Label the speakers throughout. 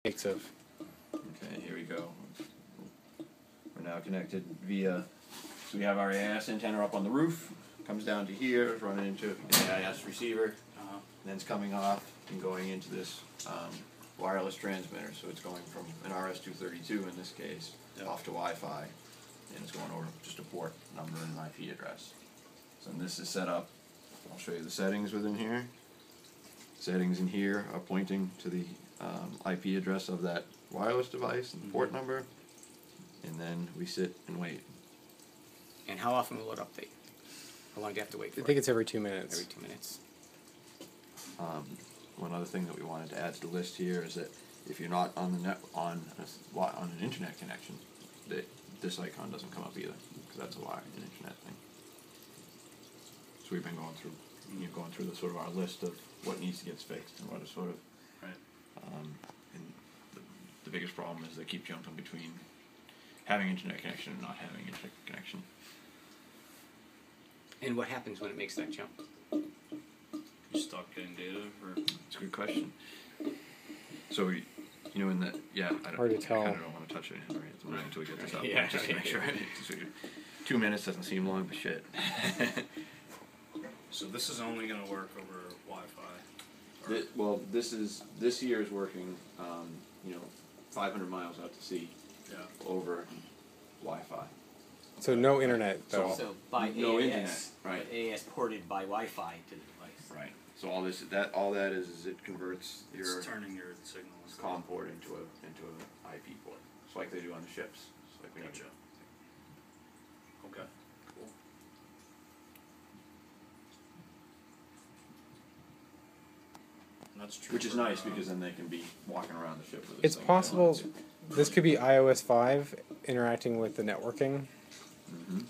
Speaker 1: Of.
Speaker 2: Okay, here we go. We're now connected via, so we have our AIS antenna up on the roof, comes down to here, it's running into an AIS receiver, and then it's coming off and going into this wireless transmitter. So it's going from an RS-232 in this case, off to Wi-Fi, and it's going over just a port number and an IP address. So this is set up, I'll show you the settings within here. Settings in here are pointing to the IP address of that wireless device and the port number, and then we sit and wait.
Speaker 3: And how often will it update? How long do you have to wait for
Speaker 1: I think it's every 2 minutes.
Speaker 3: Every 2 minutes.
Speaker 2: One other thing that we wanted to add to the list here is that if you're not on the net on an internet connection, that this icon doesn't come up either, because that's an internet thing. So we've been going through the sort of our list of what needs to get fixed and what is sort of and the biggest problem is they keep jumping between having internet connection and not having internet connection.
Speaker 3: And what happens when it makes that jump?
Speaker 4: You stop getting data, or
Speaker 2: It's a good question. So in that,
Speaker 1: Hard to tell.
Speaker 2: I kind of don't want to touch it right at the moment until we get this up.
Speaker 3: Yeah.
Speaker 2: Just to make sure. 2 minutes doesn't seem long, but shit.
Speaker 4: so this is only going to work over Wi-Fi.
Speaker 2: Well, this year is working, 500 miles out to sea over Wi-Fi.
Speaker 1: So no internet, though.
Speaker 3: So by
Speaker 2: no
Speaker 3: AIS,
Speaker 2: internet, right?
Speaker 3: But AIS ported by Wi-Fi to the device.
Speaker 2: Right. So all that is it converts your
Speaker 4: It's turning your signal.
Speaker 2: COM port into a IP port. It's like they do on the ships. It's like we
Speaker 4: Gotcha. Okay. Cool. And that's true.
Speaker 2: Which is nice because then they can be walking around the ship with
Speaker 1: It's possible this could be iOS 5 interacting with the networking.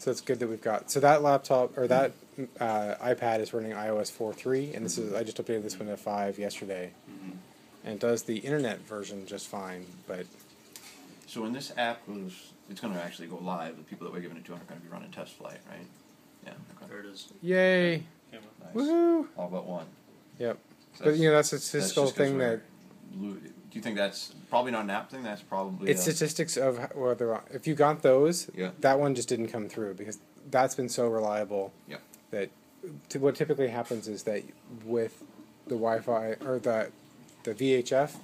Speaker 1: So it's good that we've got. So that laptop or that iPad is running iOS 4.3, and this is I just updated this one to 5 yesterday, and it does the internet version just fine. But
Speaker 2: so when this app it's going to actually go live. The people that we're giving it to are going to be running test flight, right? Yeah. Okay.
Speaker 4: There it is.
Speaker 1: yay,
Speaker 4: Camera.
Speaker 2: Nice.
Speaker 1: woohoo!
Speaker 2: All but one.
Speaker 1: Yep.
Speaker 2: So
Speaker 1: But that's a statistical
Speaker 2: just 'cause
Speaker 1: thing that.
Speaker 2: Do you think that's probably not an app thing? That's probably
Speaker 1: It's statistics of whether if you got those,
Speaker 2: Yeah.
Speaker 1: that one just didn't come through because that's been so reliable.
Speaker 2: Yeah.
Speaker 1: That what typically happens is that with the Wi-Fi or the VHF,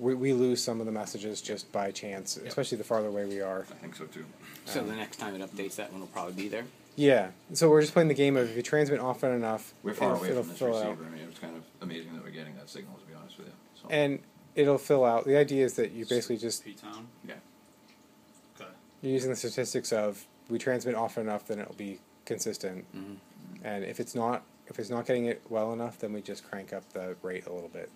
Speaker 1: we lose some of the messages just by chance, especially the farther away we are.
Speaker 2: I think so too.
Speaker 3: So the next time it updates, that one will probably be there.
Speaker 1: Yeah. So we're just playing the game of if you transmit often enough,
Speaker 2: We're far away
Speaker 1: it'll
Speaker 2: from this
Speaker 1: fill
Speaker 2: receiver.
Speaker 1: out.
Speaker 2: I mean, it's kind of amazing that we're getting that signal, to be honest with you. So.
Speaker 1: And it'll fill out. The idea is that you basically just
Speaker 4: P-Town?
Speaker 2: Yeah.
Speaker 4: Okay.
Speaker 1: you're using the statistics of we transmit often enough, then it'll be consistent. And if it's not getting it well enough, then we just crank up the rate a little bit.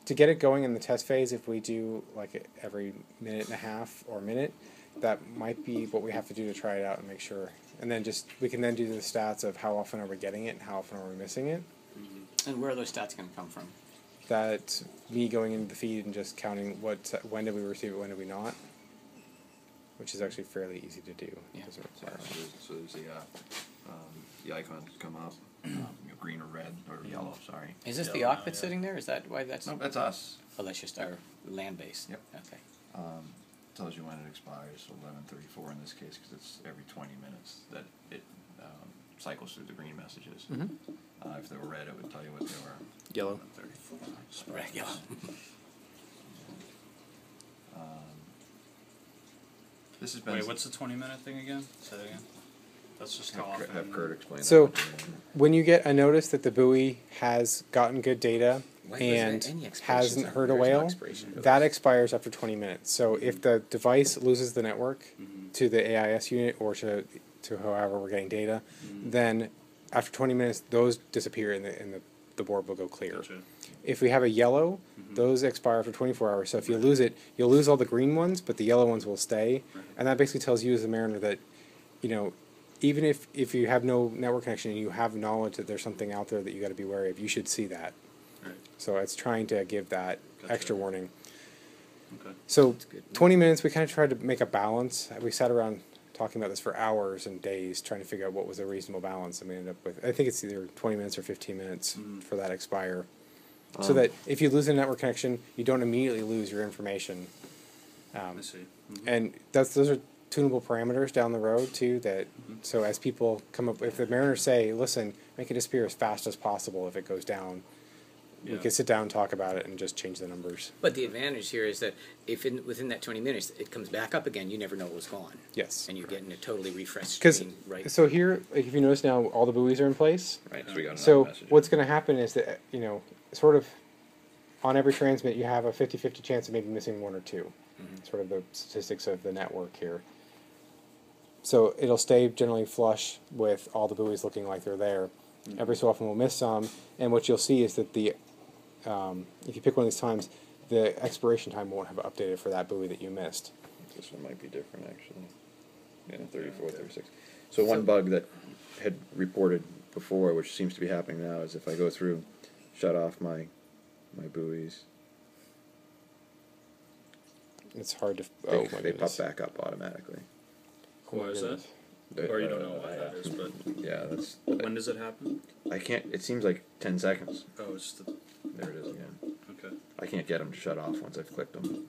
Speaker 1: To get it going in the test phase, if we do like every minute and a half or minute, that might be what we have to do to try it out and make sure. And then we can then do the stats of how often are we getting it and how often are we missing it.
Speaker 3: And where are those stats going to come from?
Speaker 1: That me going into the feed and just counting when did we receive it, when did we not, which is actually fairly easy to do.
Speaker 3: Yeah.
Speaker 1: It doesn't require
Speaker 2: So there's the icons come up, green or red or yellow. Sorry.
Speaker 3: Is this
Speaker 4: Yeah,
Speaker 3: the Arc that's
Speaker 4: yeah.
Speaker 3: sitting there? Is that why that's?
Speaker 2: No, that's us.
Speaker 3: Oh, that's just our land base.
Speaker 2: Yep.
Speaker 3: Okay.
Speaker 2: Tells you when it expires. So 11:34 in this case because it's every 20 minutes that it cycles through the green messages. If they were red, it would tell you what they were.
Speaker 1: yellow.
Speaker 4: 34.
Speaker 3: Regular.
Speaker 2: This has been.
Speaker 4: Wait, what's the 20-minute thing again? Say that again. That's just how often.
Speaker 2: Have Kurt explain
Speaker 1: So-
Speaker 2: that.
Speaker 1: When you get a notice that the buoy has gotten good data
Speaker 3: When
Speaker 1: and
Speaker 3: was there any expirations
Speaker 1: hasn't
Speaker 3: on-
Speaker 1: heard a
Speaker 3: there's no
Speaker 1: whale,
Speaker 3: expiration of
Speaker 1: that
Speaker 3: those.
Speaker 1: expires after 20 minutes. So if the device loses the network to the AIS unit or to however we're getting data, then after 20 minutes those disappear and the board will go clear.
Speaker 4: Gotcha.
Speaker 1: If we have a yellow, those expire after 24 hours. So if you lose it, you'll lose all the green ones, but the yellow ones will stay. And that basically tells you as a mariner that, even if you have no network connection and you have knowledge that there's something out there that you got to be wary of, you should see that.
Speaker 4: Right.
Speaker 1: So it's trying to give that
Speaker 4: Gotcha.
Speaker 1: extra warning.
Speaker 4: Okay.
Speaker 1: So
Speaker 3: good.
Speaker 1: 20 minutes, we kind of tried to make a balance. We sat around talking about this for hours and days, trying to figure out what was a reasonable balance. And we ended up with, I think it's either 20 minutes or 15 minutes for that expire. so that if you lose a network connection, you don't immediately lose your information.
Speaker 4: I see.
Speaker 1: And those are tunable parameters down the road too. That so as people come up, if the mariners say, "Listen, make it disappear as fast as possible," if it goes down, we
Speaker 4: Yeah.
Speaker 1: can sit down and talk about it and just change the numbers.
Speaker 3: But the advantage here is that if within that 20 minutes it comes back up again, you never know it was gone.
Speaker 1: Yes.
Speaker 3: And you're getting a totally refreshed
Speaker 1: Because
Speaker 3: screen, right?
Speaker 1: so here, like, if you notice now, all the buoys are in place.
Speaker 2: Right, so we got another
Speaker 1: So
Speaker 2: message.
Speaker 1: what's going to happen is that sort of on every transmit, you have a 50-50 chance of maybe missing one or two. Sort of the statistics of the network here. So it'll stay generally flush with all the buoys looking like they're there. Every so often we'll miss some, and what you'll see is that the if you pick one of these times, the expiration time won't have updated for that buoy that you missed.
Speaker 2: This one might be different, actually. Yeah, 34, 36. So one bug that had reported before, which seems to be happening now, is if I go through, shut off my buoys,
Speaker 1: It's hard to.
Speaker 2: they,
Speaker 1: Oh my
Speaker 2: they
Speaker 1: goodness.
Speaker 2: pop back up automatically.
Speaker 4: Why is that? Or you don't know why that is, but
Speaker 2: Yeah, that's.
Speaker 4: when does it happen?
Speaker 2: I can't. It seems like 10 seconds.
Speaker 4: Oh, it's the.
Speaker 2: There it is again.
Speaker 4: Okay.
Speaker 2: I can't get them to shut off once I've clicked them.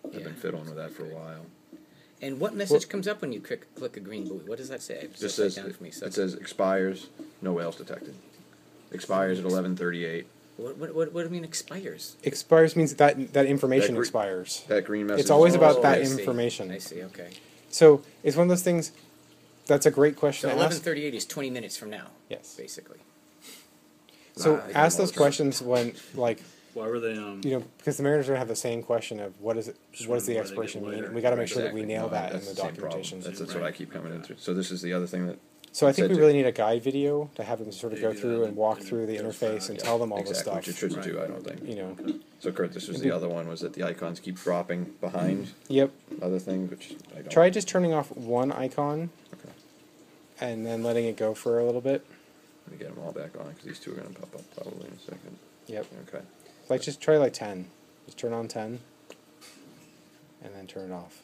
Speaker 2: I've
Speaker 3: Yeah.
Speaker 2: been fiddling with that for a while.
Speaker 3: And what message comes up when you click a green buoy? What does that say?
Speaker 2: Just
Speaker 3: write
Speaker 2: says
Speaker 3: down for me. So
Speaker 2: it says expires, no whales detected. Expires at 11:38.
Speaker 3: what do you mean expires?
Speaker 1: Expires means that information
Speaker 2: That gre-
Speaker 1: expires.
Speaker 2: That green message.
Speaker 1: It's always
Speaker 2: is
Speaker 1: about
Speaker 2: also-
Speaker 1: that
Speaker 3: I see.
Speaker 1: information.
Speaker 3: I see. Okay.
Speaker 1: So it's one of those things. That's a great question
Speaker 3: So
Speaker 1: to ask.
Speaker 3: 11:38 is 20 minutes from now.
Speaker 1: Yes.
Speaker 3: Basically.
Speaker 1: So
Speaker 2: I don't
Speaker 1: ask
Speaker 2: know
Speaker 1: those
Speaker 2: what's-
Speaker 1: questions when, like,
Speaker 4: Why were they?
Speaker 1: because the mariners are going to have the same question of what is it?
Speaker 4: Just
Speaker 1: What does the
Speaker 4: wondering why they
Speaker 1: expiration
Speaker 4: get
Speaker 1: mean?
Speaker 4: later.
Speaker 1: And we got to make sure that we
Speaker 2: Exactly.
Speaker 1: nail
Speaker 2: No,
Speaker 1: that in
Speaker 2: that's
Speaker 1: the
Speaker 2: the same problem.
Speaker 1: documentation.
Speaker 2: That's what I keep coming into. So this is the other thing that.
Speaker 1: So I think
Speaker 2: said
Speaker 1: we
Speaker 2: to-
Speaker 1: really need a guide video to have them sort of
Speaker 4: They
Speaker 1: go
Speaker 4: do that
Speaker 1: through and walk
Speaker 4: and
Speaker 1: through the
Speaker 4: it goes
Speaker 1: interface
Speaker 4: back,
Speaker 1: and
Speaker 4: yeah.
Speaker 1: tell them all
Speaker 2: Exactly,
Speaker 1: this stuff.
Speaker 2: which it shouldn't do, I don't think.
Speaker 1: You know.
Speaker 2: So Kurt, this was the other one, was that the icons keep dropping behind
Speaker 1: Yep.
Speaker 2: other things, which I don't.
Speaker 1: Try just turning off one icon
Speaker 2: Okay.
Speaker 1: and then letting it go for a little bit.
Speaker 2: Let me get them all back on, because these two are going to pop up probably in a second.
Speaker 1: Yep.
Speaker 2: Okay.
Speaker 1: Like just try like 10. Just turn on 10 and then turn it off.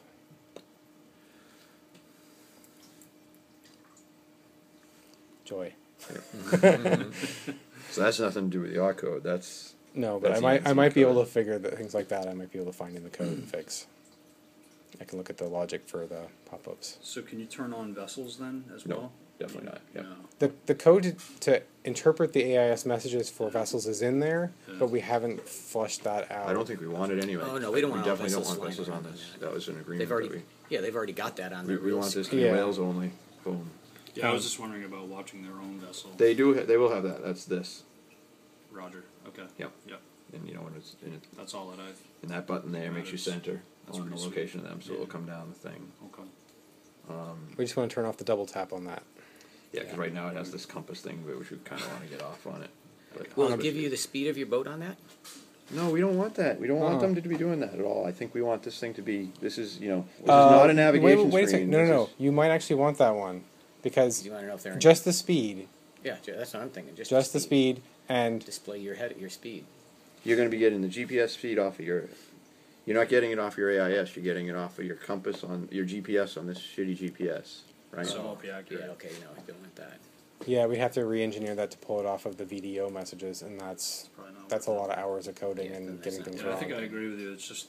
Speaker 1: Joy.
Speaker 2: So that's nothing to do with the R code. That's
Speaker 1: No, but
Speaker 2: That's
Speaker 1: I
Speaker 2: ENC
Speaker 1: might be able
Speaker 2: code.
Speaker 1: to figure that things like that I might be able to find in the code and fix. I can look at the logic for the pop-ups.
Speaker 4: So can you turn on vessels then as
Speaker 2: No,
Speaker 4: well?
Speaker 2: definitely not. Yeah.
Speaker 4: No.
Speaker 1: The code to interpret the AIS messages for vessels is in there, but we haven't flushed that out.
Speaker 2: I don't think we want it anyway.
Speaker 3: Oh, no, we don't want all
Speaker 2: definitely don't
Speaker 3: vessels
Speaker 2: want vessels
Speaker 3: flying
Speaker 2: on
Speaker 3: around
Speaker 2: this.
Speaker 3: on
Speaker 2: That was an agreement.
Speaker 3: They've already,
Speaker 2: that
Speaker 3: they've already got that on
Speaker 2: we
Speaker 3: the
Speaker 2: want this to be
Speaker 1: Yeah.
Speaker 2: whales only. Boom.
Speaker 4: Yeah, I was just wondering about watching their own vessel.
Speaker 2: They do. They will have that. That's this.
Speaker 4: Roger. Okay.
Speaker 2: Yep.
Speaker 4: Yep.
Speaker 2: And you know when it's in,
Speaker 4: That's all that I.
Speaker 2: and that button there
Speaker 4: Yeah,
Speaker 2: makes you
Speaker 4: that's-
Speaker 2: center
Speaker 4: that's
Speaker 2: on the
Speaker 4: pretty sweet.
Speaker 2: location of them, so
Speaker 4: Yeah.
Speaker 2: it'll come down the thing.
Speaker 4: Okay.
Speaker 1: We just want to turn off the double tap on that.
Speaker 2: Yeah, because right now it has this compass thing, which we kind of want to get off on it. Like,
Speaker 3: Will it
Speaker 2: compass
Speaker 3: give you
Speaker 2: is-
Speaker 3: the speed of your boat on that?
Speaker 2: No, we don't want that. We don't want
Speaker 1: Oh.
Speaker 2: them to be doing that at all. I think we want this thing to be. This is this is not a navigation
Speaker 1: wait a
Speaker 2: screen.
Speaker 1: second. No,
Speaker 2: This
Speaker 1: no.
Speaker 2: is-
Speaker 1: You might actually want that one because
Speaker 3: You want to know if they're
Speaker 1: just the speed,
Speaker 3: yeah, that's what I'm thinking. Just
Speaker 1: the speed, and
Speaker 3: Display your head at your speed.
Speaker 2: You're going to be getting the GPS feed off of your. You're not getting it off your AIS. You're getting it off of your compass on your GPS on this shitty GPS, right?
Speaker 4: So it won't be accurate.
Speaker 3: Yeah. Okay. No, I don't want that.
Speaker 1: yeah, we have to re-engineer that to pull it off of the VDO messages, and
Speaker 4: Probably not
Speaker 1: that's a
Speaker 4: worth
Speaker 1: lot of hours of coding
Speaker 3: Yeah,
Speaker 1: and
Speaker 3: then that's
Speaker 1: getting
Speaker 3: not-
Speaker 1: things
Speaker 4: Yeah, I
Speaker 1: wrong.
Speaker 4: think I agree with you. It's just.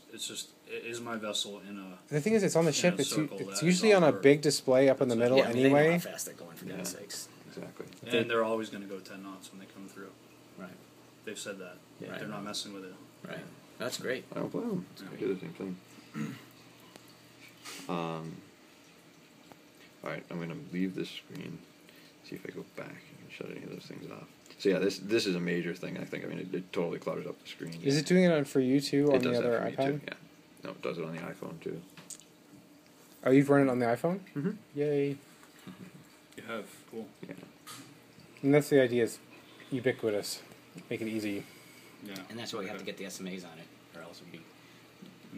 Speaker 4: Is my vessel in a?
Speaker 1: The thing is, it's on the ship.
Speaker 4: a
Speaker 1: It's
Speaker 4: circle
Speaker 1: it's
Speaker 4: that
Speaker 1: usually
Speaker 4: is
Speaker 1: on a
Speaker 4: off our-
Speaker 1: big display up in the middle
Speaker 3: Yeah, I mean, they know
Speaker 1: anyway.
Speaker 3: how fast they're going, for
Speaker 2: Yeah.
Speaker 3: God's sakes.
Speaker 2: Exactly.
Speaker 4: And they're always going to go 10 knots when they come through.
Speaker 3: Right.
Speaker 4: They've said that.
Speaker 3: Yeah.
Speaker 4: They're not messing with it.
Speaker 3: Right. That's great.
Speaker 2: I don't blame them.
Speaker 4: Yeah.
Speaker 2: I do the same thing. All right, I'm going to leave this screen. See if I go back and shut any of those things off. So yeah, this is a major thing. I think. I mean, it totally clutters up the screen.
Speaker 1: Is it doing it on for you too
Speaker 2: It
Speaker 1: on
Speaker 2: does
Speaker 1: the
Speaker 2: that
Speaker 1: other
Speaker 2: for me
Speaker 1: iPad?
Speaker 2: too. Yeah. No, it does it on the iPhone too.
Speaker 1: Oh, you've run it on the iPhone?
Speaker 2: Mm-hmm.
Speaker 1: Yay!
Speaker 4: You have. Cool.
Speaker 2: Yeah.
Speaker 1: And that's the idea: is ubiquitous, make it easy.
Speaker 4: Yeah.
Speaker 3: And that's why we have to get the SMAs on it, or else it would be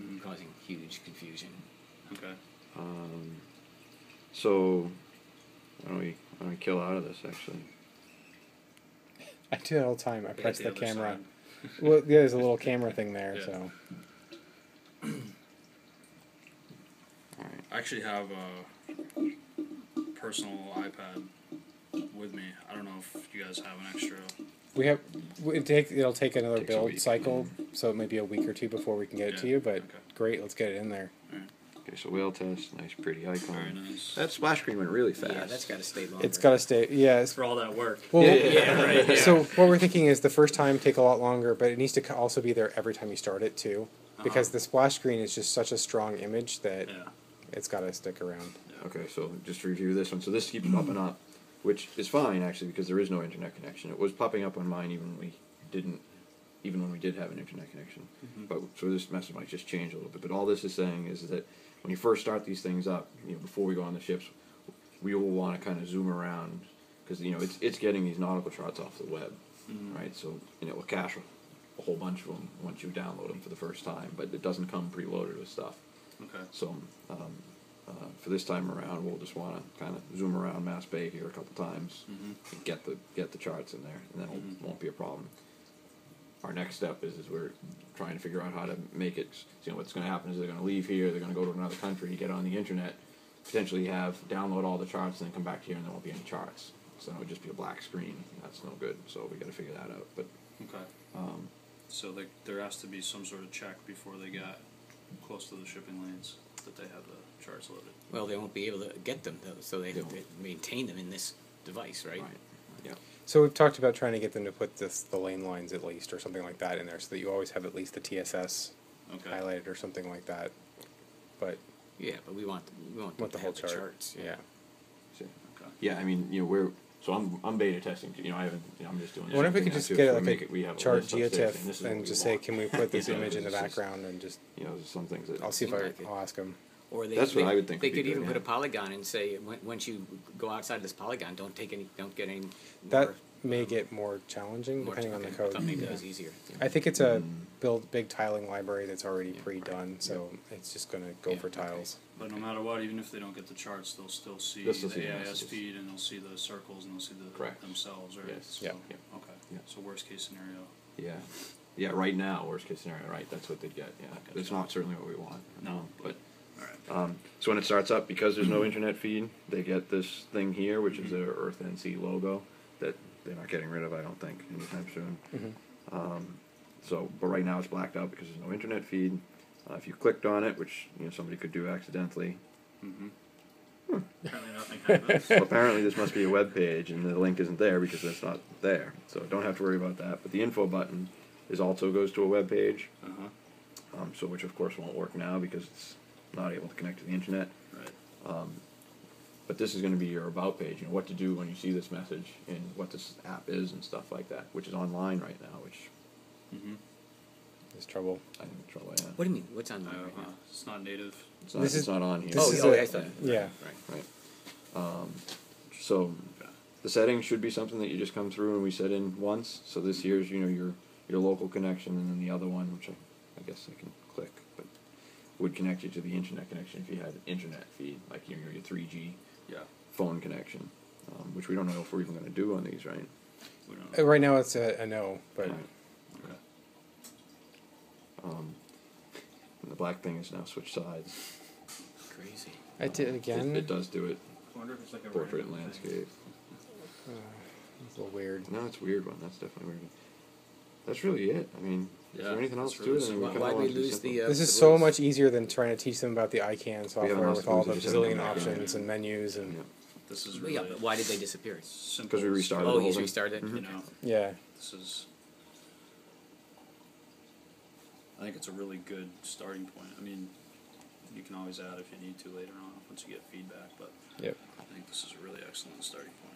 Speaker 4: Mhm.
Speaker 3: causing huge confusion.
Speaker 4: Okay.
Speaker 2: So why don't we kill out of this actually?
Speaker 1: I do that all the time. I press
Speaker 4: the
Speaker 1: the
Speaker 4: other
Speaker 1: camera.
Speaker 4: side.
Speaker 1: Well, yeah, there's a little camera thing there,
Speaker 4: Yeah.
Speaker 1: so.
Speaker 2: All right.
Speaker 4: I actually have a personal iPad with me. I don't know if you guys have an extra
Speaker 1: It'll take another
Speaker 2: Takes a
Speaker 1: build
Speaker 2: week.
Speaker 1: cycle, so it might be a week or two before we can get it to
Speaker 4: Yeah,
Speaker 1: you. But
Speaker 4: okay.
Speaker 1: great, let's get it in there.
Speaker 2: Okay, so whale test, nice pretty icon.
Speaker 4: Very nice.
Speaker 2: That splash screen went really fast.
Speaker 3: Yeah, that's got to stay longer.
Speaker 1: It's got to stay. Yeah.
Speaker 4: For all that work.
Speaker 1: Well,
Speaker 3: Yeah, right. Yeah.
Speaker 1: So what we're thinking is the first time take a lot longer, but it needs to also be there every time you start it too, because the splash screen is just such a strong image that
Speaker 4: Yeah.
Speaker 1: it's got to stick around.
Speaker 2: Okay, so just to review this one. So this keeps popping up, which is fine actually because there is no internet connection. It was popping up on mine even when we did have an internet connection. But so this message might just change a little bit. But all this is saying is that when you first start these things up, before we go on the ships, we will want to kind of zoom around because it's getting these nautical charts off the web, right? So it will cache a whole bunch of them once you download them for the first time, but it doesn't come preloaded with stuff.
Speaker 4: Okay.
Speaker 2: So for this time around, we'll just want to kind of zoom around Mass Bay here a couple times, and get the charts in there, and then it won't be a problem. Our next step is we're trying to figure out how to make it. So what's going to happen is they're going to leave here, they're going to go to another country, get on the internet, potentially download all the charts, and then come back here, and there won't be any charts. So it would just be a black screen. That's no good. So we got to figure that out. But
Speaker 4: Okay. So there has to be some sort of check before they get close to the shipping lanes that they have the charts loaded.
Speaker 3: Well, they won't be able to get them, though, so they have
Speaker 2: Yeah.
Speaker 3: to maintain them in this device, right?
Speaker 2: Yeah.
Speaker 1: So we've talked about trying to get them to put the lane lines at least, or something like that in there, so that you always have at least the TSS
Speaker 4: Okay.
Speaker 1: highlighted or something like that. But
Speaker 3: Yeah, but we want them
Speaker 1: want the
Speaker 3: to
Speaker 1: whole
Speaker 3: have the
Speaker 1: chart.
Speaker 3: charts.
Speaker 1: Yeah.
Speaker 2: So,
Speaker 4: Okay.
Speaker 2: yeah, I mean, so I'm beta testing. I haven't. I'm just doing.
Speaker 1: I wonder if we
Speaker 2: something
Speaker 1: could
Speaker 2: now,
Speaker 1: just
Speaker 2: too,
Speaker 1: get
Speaker 2: so
Speaker 1: like
Speaker 2: we make
Speaker 1: a
Speaker 2: it- we have a
Speaker 1: chart
Speaker 2: list upstairs, and this
Speaker 1: geotiff
Speaker 2: is what
Speaker 1: and
Speaker 2: we
Speaker 1: just say,
Speaker 2: want.
Speaker 1: can we put this
Speaker 2: You know,
Speaker 1: image in the
Speaker 2: it's just-
Speaker 1: background and just.
Speaker 2: There's some things that.
Speaker 1: I'll see if
Speaker 3: Seems like it.
Speaker 1: I'll ask him.
Speaker 3: Or
Speaker 2: That's what I would think
Speaker 3: They
Speaker 2: would be
Speaker 3: could even
Speaker 2: good,
Speaker 3: put a
Speaker 2: yeah.
Speaker 3: polygon and say, once you go outside of this polygon, don't get any.
Speaker 1: That
Speaker 3: more,
Speaker 1: may get more challenging
Speaker 3: more-
Speaker 1: depending on the
Speaker 3: okay, I
Speaker 1: code.
Speaker 3: thought maybe
Speaker 1: Yeah.
Speaker 3: that was easier.
Speaker 1: I think it's a big tiling library that's already pre-done, so it's just going to go
Speaker 3: Yeah,
Speaker 1: for
Speaker 3: okay.
Speaker 1: tiles.
Speaker 4: But no matter what, even if they don't get the charts, they'll still see
Speaker 2: They'll still
Speaker 4: the
Speaker 2: see the
Speaker 4: AIS
Speaker 2: messages.
Speaker 4: feed, and they'll see the circles, and they'll see
Speaker 2: Correct.
Speaker 4: themselves, right?
Speaker 2: Yes.
Speaker 4: So,
Speaker 1: Yeah.
Speaker 2: Yeah.
Speaker 4: Okay.
Speaker 2: Yeah.
Speaker 4: So worst case scenario.
Speaker 2: Yeah. Right now, worst case scenario, right? That's what they'd get. Yeah,
Speaker 4: Okay.
Speaker 2: it's not certainly what we want.
Speaker 4: No,
Speaker 2: but
Speaker 4: All right.
Speaker 2: so when it starts up, because there's no internet feed, they get this thing here, which is their Earth NC logo that they're not getting rid of, I don't think, anytime soon. But right now it's blacked out because there's no internet feed. If you clicked on it, which somebody could do accidentally,
Speaker 4: Apparently nothing happens.
Speaker 2: well, apparently this must be a web page, and the link isn't there because it's not there. So don't have to worry about that. But the info button also goes to a web page,
Speaker 4: Uh-huh.
Speaker 2: which of course won't work now because it's not able to connect to the internet.
Speaker 4: Right.
Speaker 2: But this is going to be your about page, what to do when you see this message and what this app is and stuff like that, which is online right now, which
Speaker 4: Mm-hmm.
Speaker 1: There's trouble.
Speaker 2: I'm in trouble. Yeah,
Speaker 3: What do you mean? What's on there right now?
Speaker 4: It's not native.
Speaker 2: it's not,
Speaker 1: This
Speaker 2: it's
Speaker 1: is-
Speaker 2: not on here.
Speaker 1: this is
Speaker 3: I thought.
Speaker 1: Yeah.
Speaker 2: Right. So the settings should be something that you just come through and we set in once. So this here's your local connection, and then the other one, which I guess I can click, but would connect you to the internet connection if you had an internet feed, like your 3G
Speaker 4: Yeah.
Speaker 2: phone connection, which we don't know if we're even going to do on these, right?
Speaker 4: We don't know.
Speaker 1: Right now it's a no, but
Speaker 2: Right.
Speaker 4: Okay.
Speaker 2: And the black thing is now switched sides.
Speaker 3: Crazy.
Speaker 1: I did again.
Speaker 2: It does do it.
Speaker 4: I wonder if it's like a
Speaker 2: Portrait and
Speaker 4: random thing.
Speaker 2: landscape.
Speaker 1: It's a little weird.
Speaker 2: No, it's a weird one. That's definitely a weird one. That's really it. I mean, is
Speaker 4: Yeah,
Speaker 2: there anything else
Speaker 4: that's
Speaker 2: to it?
Speaker 4: really
Speaker 2: I mean,
Speaker 4: simple.
Speaker 2: kinda
Speaker 3: Why'd
Speaker 2: want
Speaker 3: we
Speaker 2: it to be
Speaker 3: lose
Speaker 2: simple.
Speaker 3: the?
Speaker 1: This is
Speaker 3: the
Speaker 1: so
Speaker 3: voice?
Speaker 1: much easier than trying to teach them about the ICANN software
Speaker 2: else
Speaker 1: with
Speaker 2: to
Speaker 1: all
Speaker 2: lose,
Speaker 1: the
Speaker 2: they just haven't
Speaker 1: bazillion
Speaker 2: come back.
Speaker 1: options and menus and
Speaker 2: Yeah.
Speaker 4: This is
Speaker 3: Well,
Speaker 4: really
Speaker 3: yeah, but why did they disappear?
Speaker 4: simple.
Speaker 2: Because we restarted
Speaker 3: Oh,
Speaker 2: the whole
Speaker 3: he's
Speaker 2: thing.
Speaker 3: restarted.
Speaker 2: Mhm.
Speaker 4: You know,
Speaker 1: yeah.
Speaker 4: this is. I think it's a really good starting point. I mean, you can always add if you need to later on once you get feedback, but
Speaker 1: Yep.
Speaker 4: I think this is a really excellent starting point.